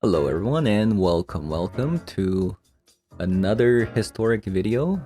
Hello everyone and welcome to another historic video.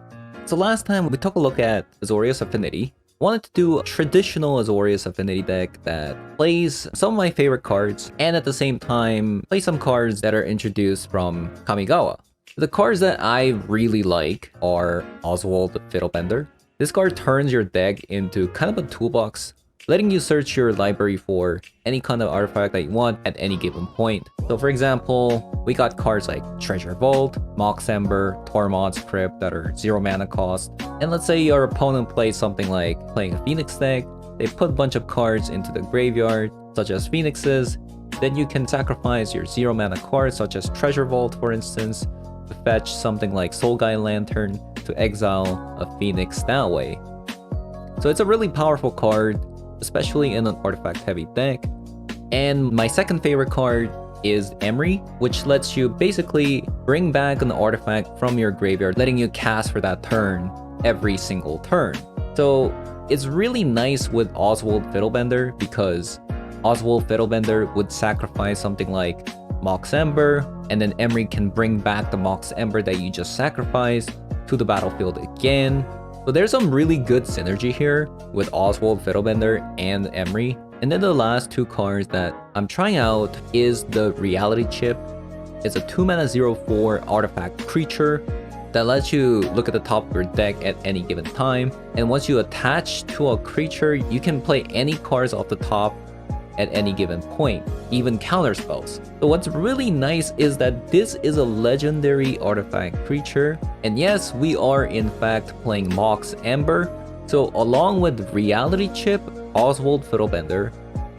So last time we took a look at Azorius Affinity. I wanted to do a traditional Azorius Affinity deck that plays some of my favorite cards and at the same time play some cards that are introduced from Kamigawa. The cards that I really like are Oswald Fiddlebender. This card turns your deck into kind of a toolbox, letting you search your library for any kind of artifact that you want at any given point. So for example, we got cards like Treasure Vault, Mox Ember, Tormod's Crypt that are 0 mana cost. And let's say your opponent plays something like playing a Phoenix deck, they put a bunch of cards into the graveyard, such as Phoenixes, then you can sacrifice your 0 mana cards such as Treasure Vault for instance, to fetch something like Soulguide Lantern to exile a Phoenix that way. So it's a really powerful card, especially in an artifact-heavy deck. And my second favorite card is Emery, which lets you basically bring back an artifact from your graveyard, letting you cast for that turn every single turn. So it's really nice with Oswald Fiddlebender because Oswald Fiddlebender would sacrifice something like Mox Ember, and then Emery can bring back the Mox Ember that you just sacrificed to the battlefield again. So there's some really good synergy here with Oswald Fiddlebender and Emery. And then the last two cards that I'm trying out is the Reality Chip. It's a 2 mana 0/4 artifact creature that lets you look at the top of your deck at any given time. And once you attach to a creature, you can play any cards off the top at any given point, even counter spells. So what's really nice is that this is a legendary artifact creature, and yes, we are in fact playing Mox Ember. So along with Reality Chip, Oswald Fiddlebender,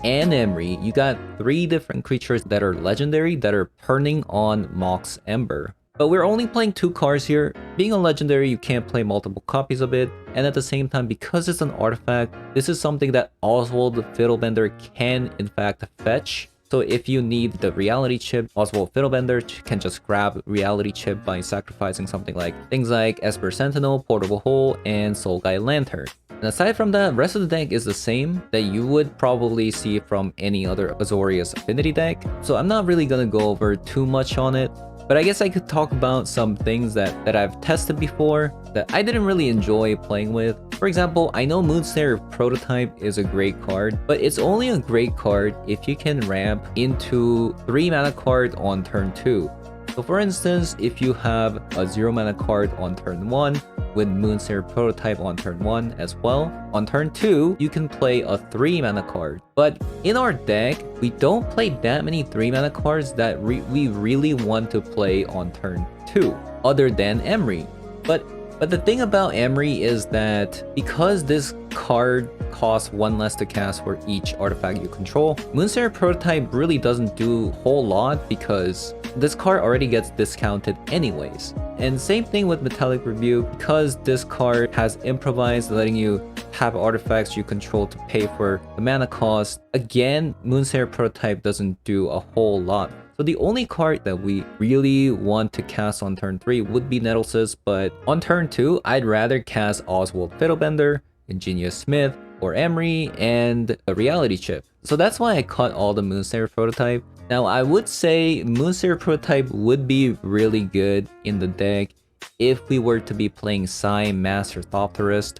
and Emery, you got 3 different creatures that are legendary that are turning on Mox Ember. But we're only playing 2 cards here. Being a legendary, you can't play multiple copies of it, and at the same time, because it's an artifact, this is something that Oswald Fiddlebender can in fact fetch. So if you need the Reality Chip, Oswald Fiddlebender can just grab Reality Chip by sacrificing something like things like Esper Sentinel, Portable Hole, and Soulguide Lantern. And aside from that, the rest of the deck is the same that you would probably see from any other Azorius Affinity deck. So I'm not really gonna go over too much on it. But I guess I could talk about some things that I've tested before that I didn't really enjoy playing with. For example, I know Moonslayer Prototype is a great card, but it's only a great card if you can ramp into 3 mana card on turn 2. So for instance, if you have a 0 mana card on turn 1, with Moonslayer Prototype on turn 1 as well, on turn 2, you can play a 3 mana card. But in our deck, we don't play that many 3 mana cards that we really want to play on turn 2, other than Emery. But the thing about Emery is that because this card costs 1 less to cast for each artifact you control, Moonslayer Prototype really doesn't do a whole lot because this card already gets discounted anyways. And same thing with Metallic Review, because this card has improvised, letting you have artifacts you control to pay for the mana cost. Again, Moonslayer Prototype doesn't do a whole lot. So the only card that we really want to cast on turn 3 would be Nettlesis, but on turn 2, I'd rather cast Oswald Fiddlebender, Ingenious Smith, or Emery, and a Reality Chip. So that's why I cut all the Moonslayer Prototype. Now I would say Moonslayer Prototype would be really good in the deck if we were to be playing Psy Master Thopterist,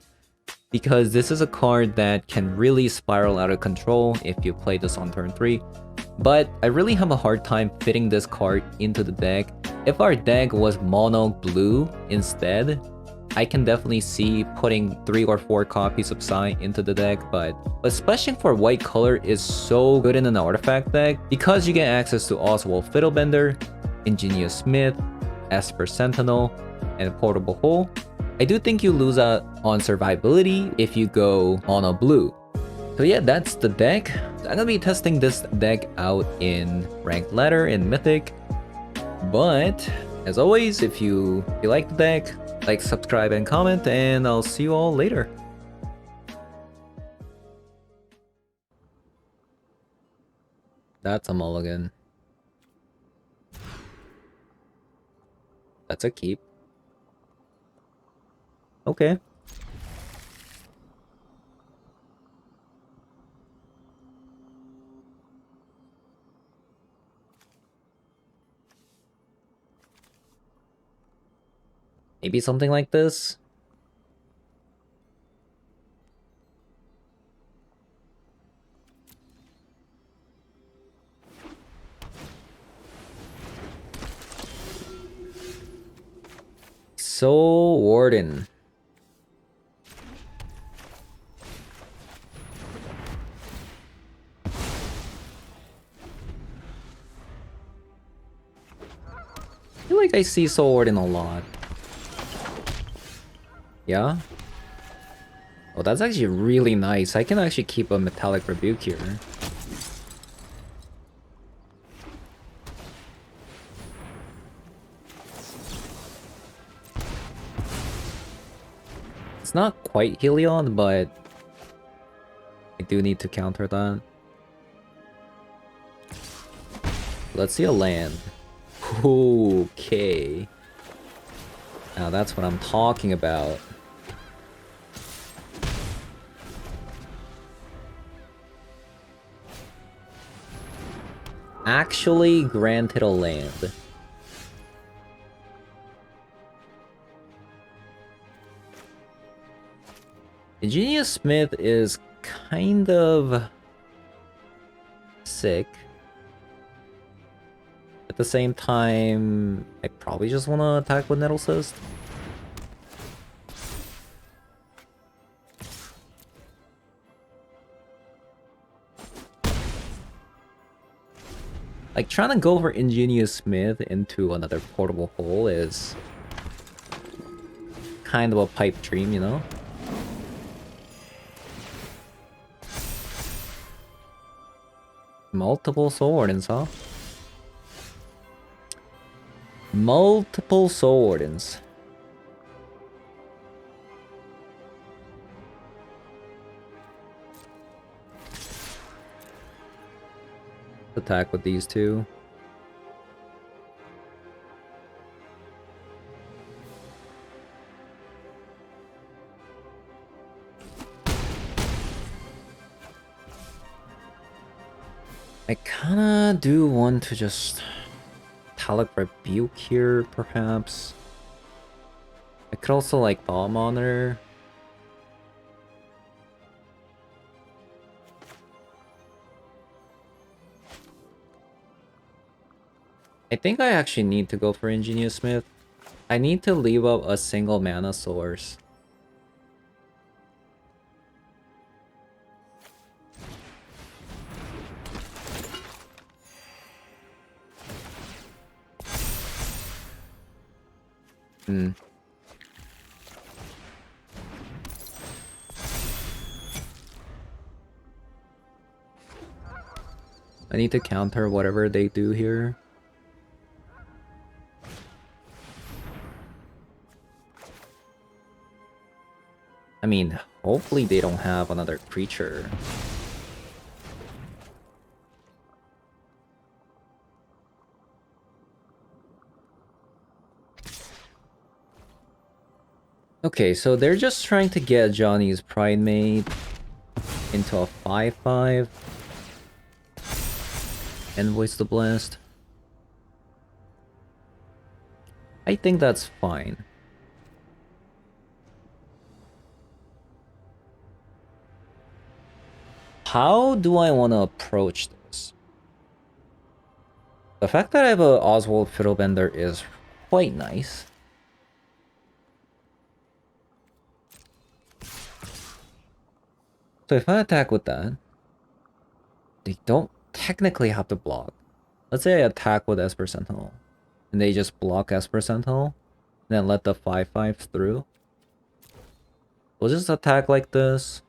because this is a card that can really spiral out of control if you play this on turn 3. But I really have a hard time fitting this card into the deck. If our deck was mono blue instead, I can definitely see putting 3 or 4 copies of Psy into the deck, but especially for white color is so good in an artifact deck because you get access to Oswald Fiddlebender, Ingenious Smith, Esper Sentinel, and Portable Hole. I do think you lose out on survivability if you go on a blue. So yeah, that's the deck. I'm gonna be testing this deck out in Ranked Ladder in Mythic. But as always, if you like the deck, like, subscribe, and comment, and I'll see you all later. That's a mulligan. That's a keep. Okay. Maybe something like this? Soul Warden. I feel like I see Soul Warden a lot. Yeah? Oh, that's actually really nice. I can actually keep a Metallic Rebuke here. It's not quite Helion, but I do need to counter that. Let's see a land. Okay. Now that's what I'm talking about. Actually granted a land. Ingenious Smith is kind of sick. At the same time, I probably just want to attack with Nettle Cyst. Like, trying to go for Ingenious Smith into another portable hole is kind of a pipe dream, you know? Multiple Soul Wardens, huh? Multiple Soul Wardens. Attack with these two. I kinda do want to just Metallic Rebuke here, perhaps. I could also like Thought Monitor. I think I actually need to go for Ingenious Smith. I need to leave up a single mana source. I need to counter whatever they do here. I mean, hopefully they don't have another creature. Okay, so they're just trying to get Johnny's Pridemate into a 5/5 and voice the blast. I think that's fine. How do I want to approach this? The fact that I have a Oswald Fiddlebender is quite nice. So if I attack with that, they don't technically have to block. Let's say I attack with Esper Sentinel, and they just block Esper Sentinel, then let the 5/5 through. We'll just attack like this.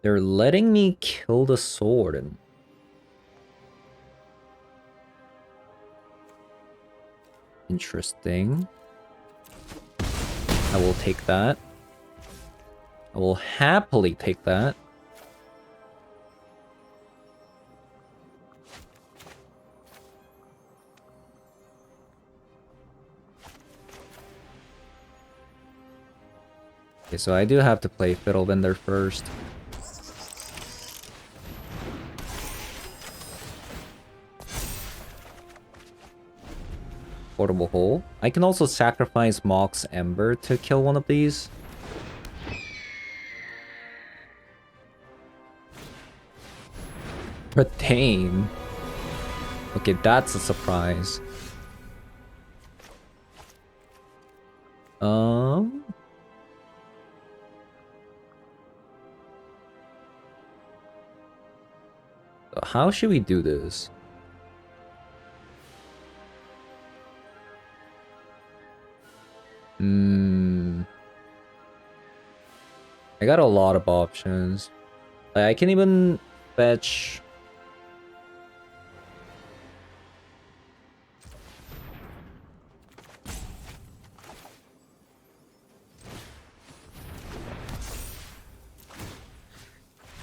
They're letting me kill the sword and interesting. I will take that. I will happily take that. Okay, so I do have to play Fiddlebender first. Portable hole. I can also sacrifice Mox Ember to kill one of these. Retain. Okay, that's a surprise. How should we do this? I got a lot of options. I can even fetch...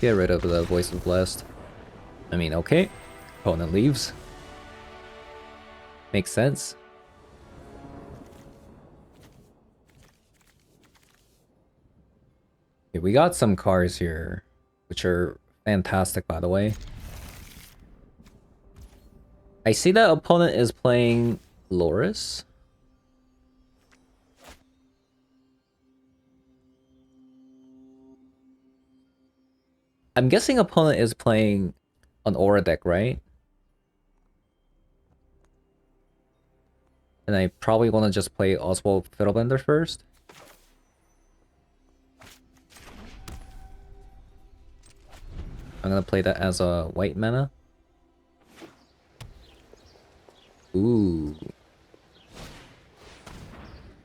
Get rid of the Voice of Blessed. I mean, okay. Opponent leaves. Makes sense. Okay, we got some cards here, which are fantastic, by the way. I see that opponent is playing Loris. I'm guessing opponent is playing an Aura deck, right? And I probably want to just play Oswald Fiddlebender first. I'm gonna play that as a white mana. Ooh.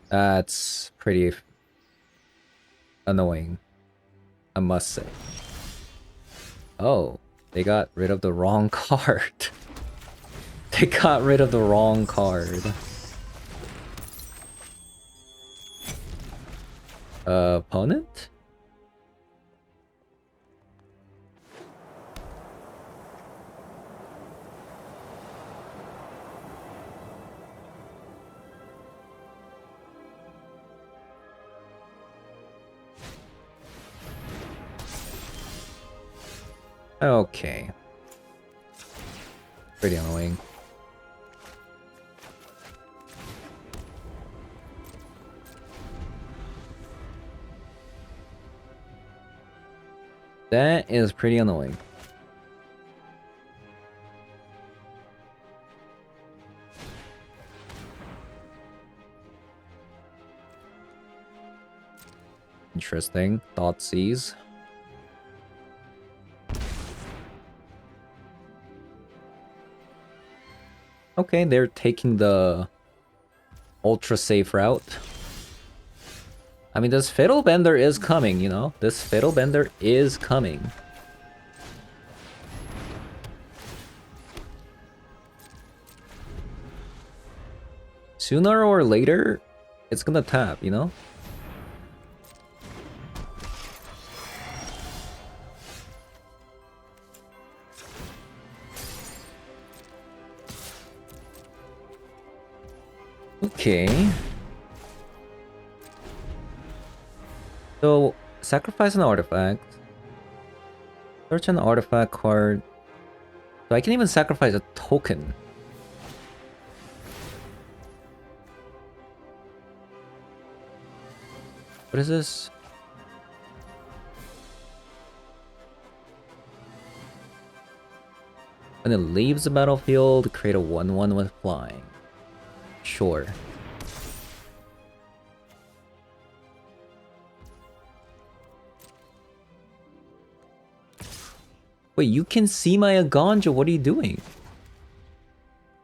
That's pretty annoying, I must say. Oh, they got rid of the wrong card. They got rid of the wrong card. Opponent? Okay. Pretty annoying. That is pretty annoying. Interesting. Thoughtseize. Okay, they're taking the ultra safe route. I mean, this Fiddlebender is coming, you know? This Fiddlebender is coming. Sooner or later, it's gonna tap, you know? Okay. So, sacrifice an artifact. Search an artifact card. So I can even sacrifice a token. What is this? When it leaves the battlefield, create a 1/1 with flying. Sure. Wait, you can see my Aganja, what are you doing?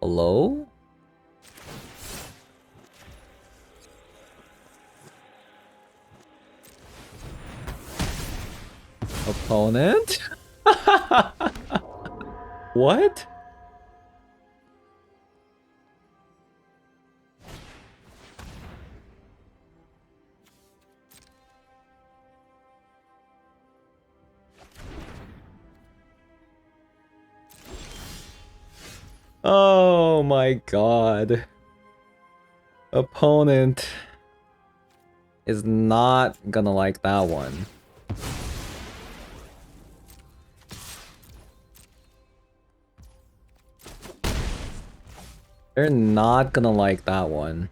Hello? Opponent? What? Oh my god. Opponent. is not gonna like that one. They're not gonna like that one.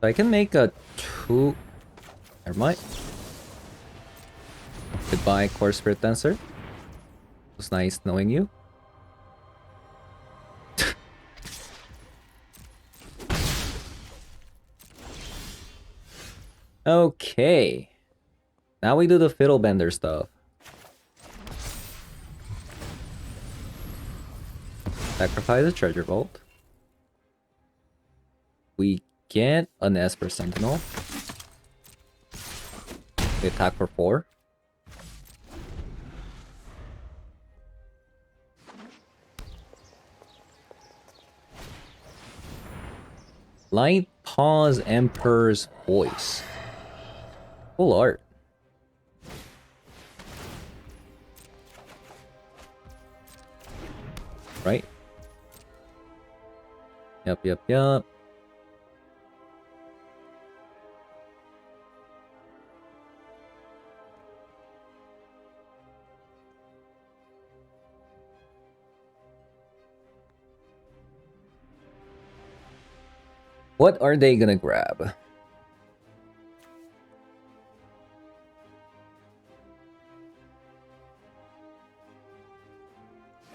I can make a 2... Never mind. Goodbye, Core Spirit Dancer. It was nice knowing you. Okay. Now we do the Fiddlebender stuff. Sacrifice a Treasure Vault. We get an Esper Sentinel. We attack for 4. Light Pause Emperor's Voice. Full art. Right? Yup. What are they gonna grab?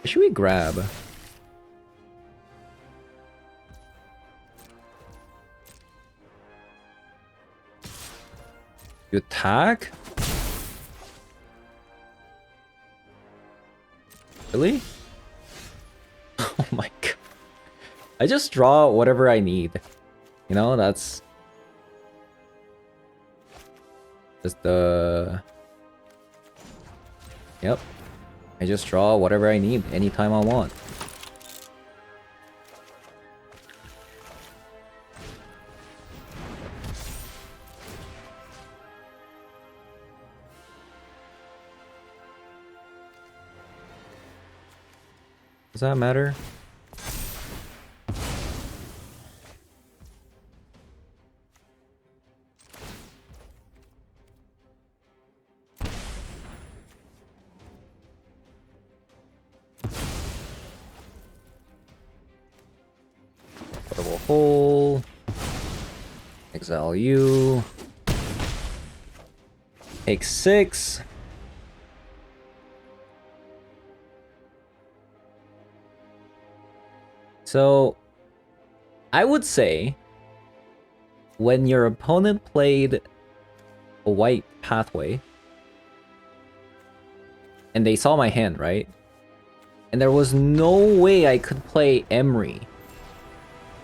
What should we grab? You attack? Really? Oh my god. I just draw whatever I need. You know, that's just the... Yep. I just draw whatever I need anytime I want. Does that matter? Portable hole. Exile you. Take 6. So, I would say, when your opponent played a white pathway, and they saw my hand, right? And there was no way I could play Emery.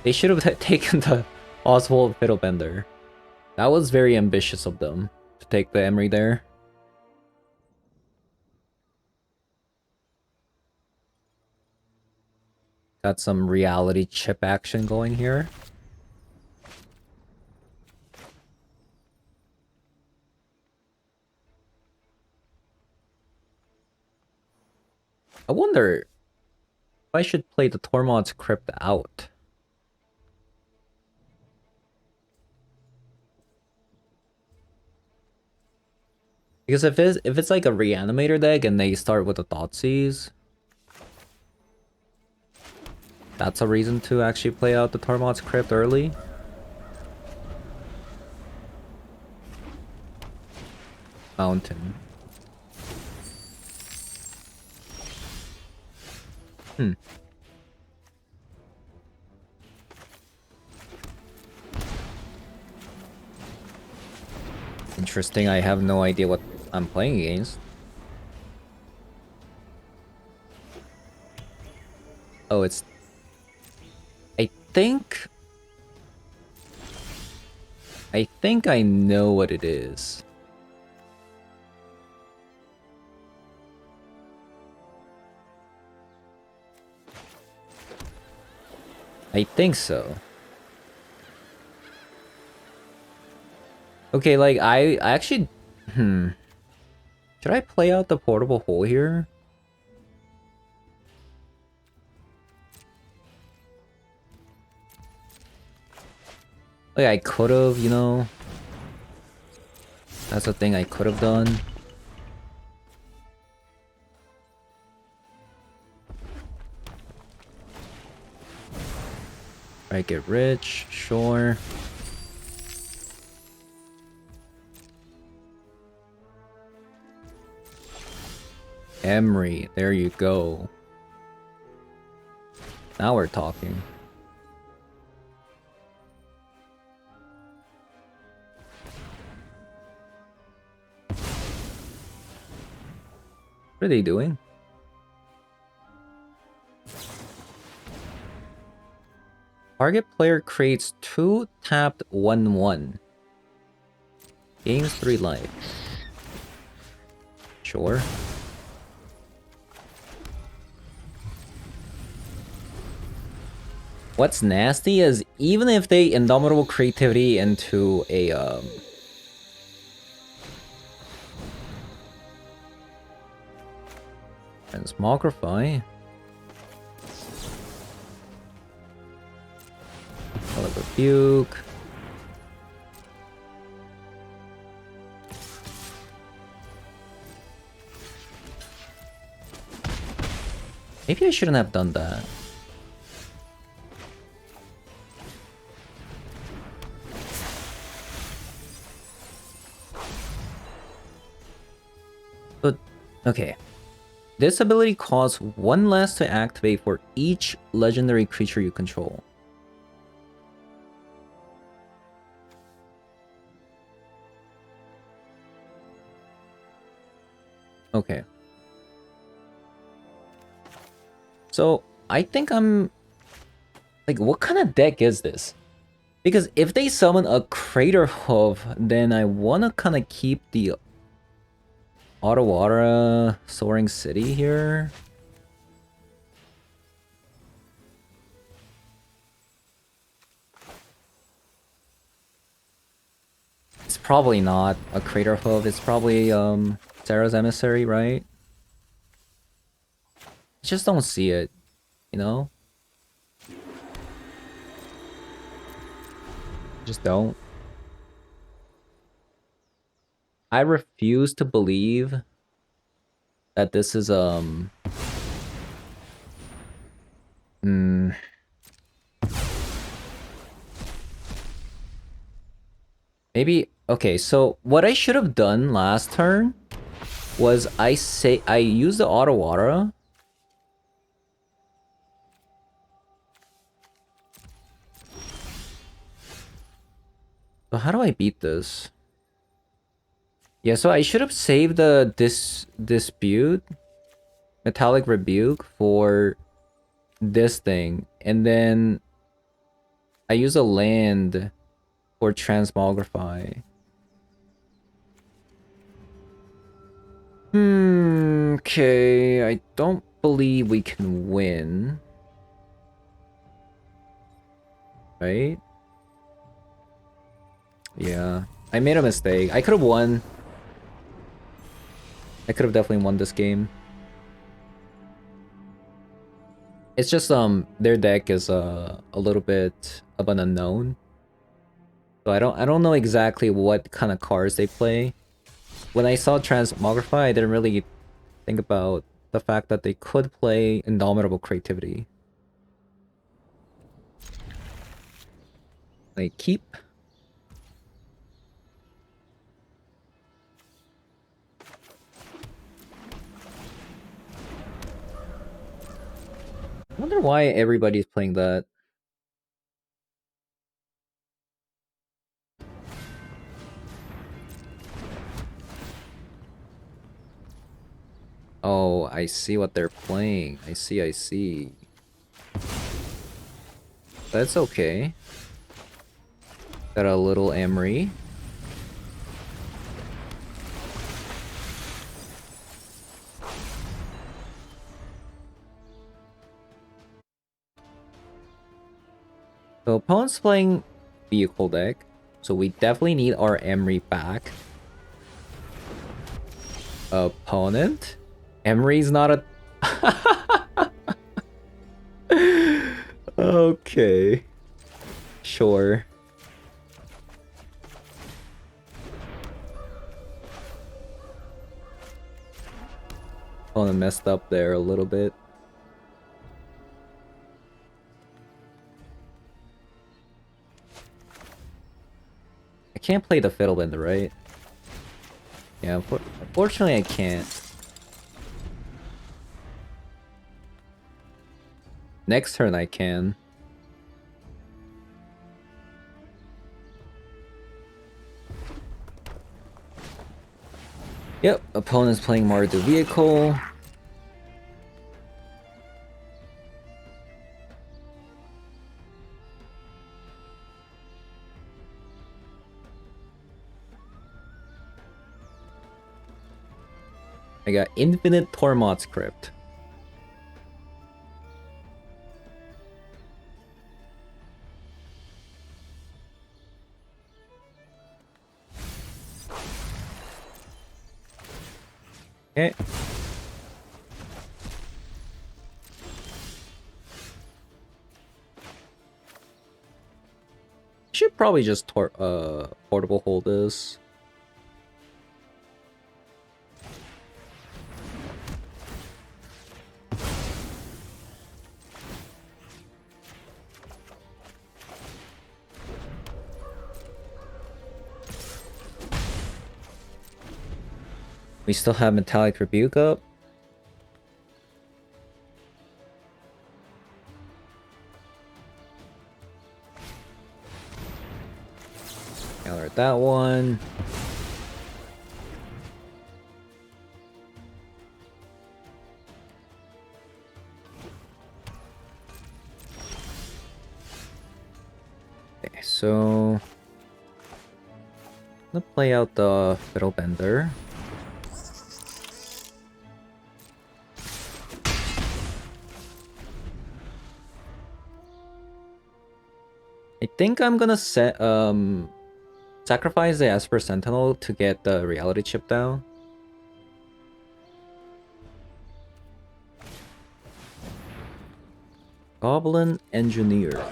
They should have taken the Oswald Fiddlebender. That was very ambitious of them to take the Emery there. Got some reality chip action going here. I wonder if I should play the Tormod's Crypt out. Because if it's like a Reanimator deck and they start with the Thoughtseize, that's a reason to actually play out the Tormod's Crypt early. Mountain. Interesting, I have no idea what I'm playing against. Oh, it's... I think I know what it is. I think so. Okay, like, I actually... Should I play out the portable hole here? Like, I could have, you know. That's a thing I could have done. Right, get rich, sure. Emery, there you go. Now we're talking. What are they doing? Target player creates 2 tapped 1/1. Gains 3 life. Sure. What's nasty is even if they Indomitable Creativity into a Transmogrify. Rebuke. Maybe I shouldn't have done that. But, okay. This ability costs 1 less to activate for each legendary creature you control. Okay. So, I think I'm... Like, what kind of deck is this? Because if they summon a Crater Hoof, then I want to kind of keep the Otawara Soaring City here. It's probably not a Crater Hoof, it's probably Sarah's Emissary, right? I just don't see it, you know? Just don't. I refuse to believe that this is maybe okay, so what I should have done last turn was I used the Otawara. So how do I beat this? Yeah, so I should have saved the dispute, Metallic Rebuke for this thing, and then I use a land for Transmogrify. Okay, I don't believe we can win. Right? Yeah, I made a mistake. I could have won. I could have definitely won this game. It's just their deck is a little bit of an unknown. So I don't know exactly what kind of cards they play. When I saw Transmogrify, I didn't really think about the fact that they could play Indomitable Creativity. They keep. I wonder why everybody's playing that. Oh, I see what they're playing. I see. That's okay. Got a little Emery. So opponent's playing vehicle deck, so we definitely need our Emery back. Opponent? Emery's not a... Okay. Sure. Opponent messed up there a little bit. I can't play the Fiddlebender, right? Yeah, unfortunately I can't. Next turn I can. Yep, opponent's playing Mardu Vehicle. I got Infinite Tormod's Crypt. Okay. Should probably just portable hold this. We still have Metallic Rebuke up. Counter that one. Okay, so... let's play out the Fiddlebender. I think I'm gonna sacrifice the Esper Sentinel to get the reality chip down. Goblin Engineer.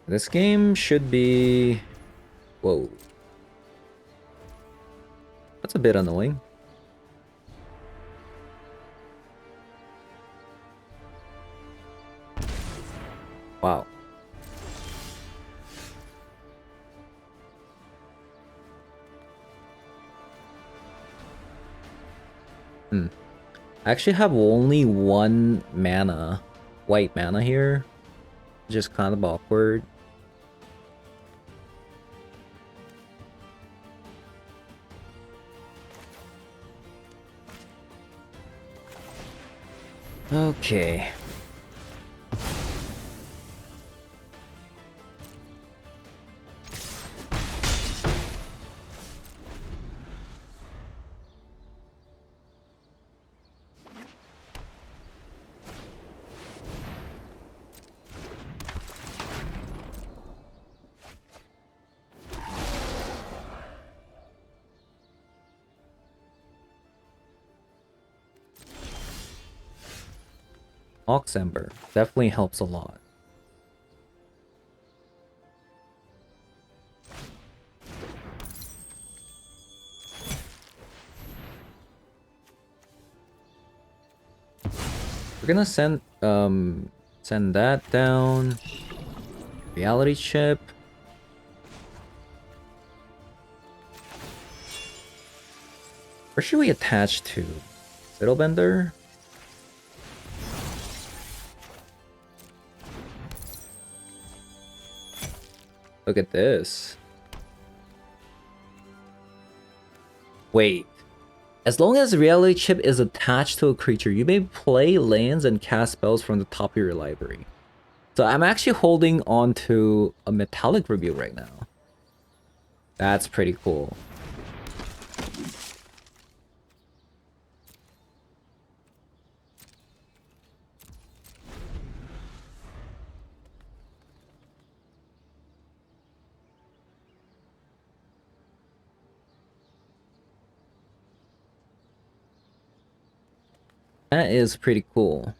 This game should be... whoa. That's a bit annoying. Wow. I actually have only one mana, white mana here. Just kind of awkward. Okay. Oxember definitely helps a lot. We're gonna send that down. Reality chip. Where should we attach to? Fiddlebender? Look at this. Wait. As long as reality chip is attached to a creature, you may play lands and cast spells from the top of your library. So I'm actually holding on to a Metallic Rebuke right now. That's pretty cool. That is pretty cool.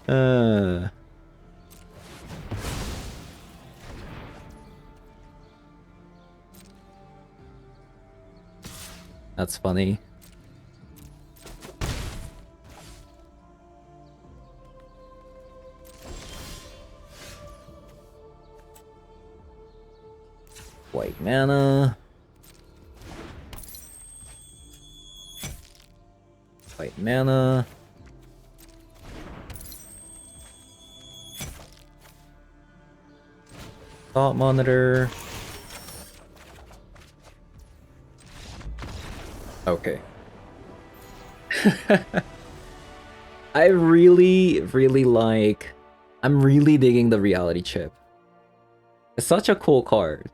uh... That's funny. White mana. White mana. Thought monitor. Okay. I really like... I'm really digging the reality chip. It's such a cool card.